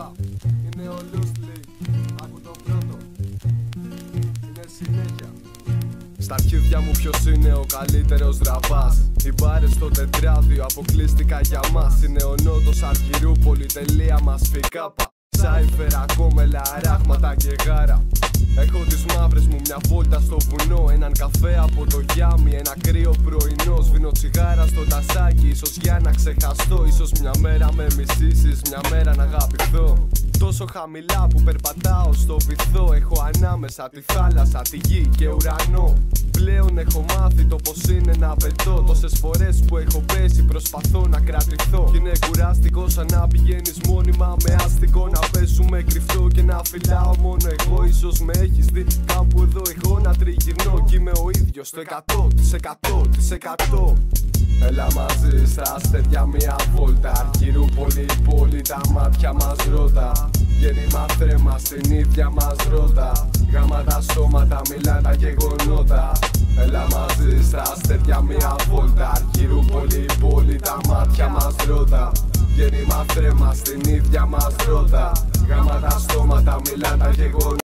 στραβά. Είναι ο Lost λέει, άκου το πρώτο. Είναι συνέχεια. Στα αρχίδια μου ποιος είναι ο καλύτερος ραβάς. Οι μπάρες στο τετράδιο αποκλείστηκα για μας. Είναι ο Νότος Αργυρούπολη, τελεία μας φυκάπα. Σάιφερ, ακόμελα, ράγματα και γάρα. Έχω τις μαύρες μου μια βόλτα στο βουνό. Έναν καφέ από το γιάμι, ένα κρύο πρωινό. Σβήνω τσιγάρα στο τασάκι, ίσως για να ξεχαστώ. Ίσως μια μέρα με μισήσεις, μια μέρα να αγαπηθώ. Τόσο χαμηλά που περπατάω στο βυθό. Έχω ανάμεσα τη θάλασσα, τη γη και ουρανό. Πλέον έχω μάθει το πως είναι να πετώ. Τόσες φορές που έχω πέσει προσπαθώ να κρατηθώ. Κι είναι κουραστικό σαν να πηγαίνεις μόνιμα με άστικο. Να πέσουμε κρυφτό και να φυλάω μόνο εγώ. Ίσως με έχεις δει κάπου εδώ εγώ να τριγυρνώ. Κι είμαι ο ίδιος το 100%. Έλα μαζί στα αστέρια μια βόλτα. Αργυρούπολη η πόλη, τα μάτια μας ρώτα. Γέννημα θρέμα στην ίδια μας ρώτα. Γάμα τα στόματα, μιλά τα γεγονότα. Έλα μαζί στα αστέρια μια βόλτα. Αργυρούπολη η πόλη, τα μάτια μας ρώτα. Γέννημα θρέμα στην ίδια μας ρώτα. Γάμα τα στόματα, μιλά τα γεγονότα.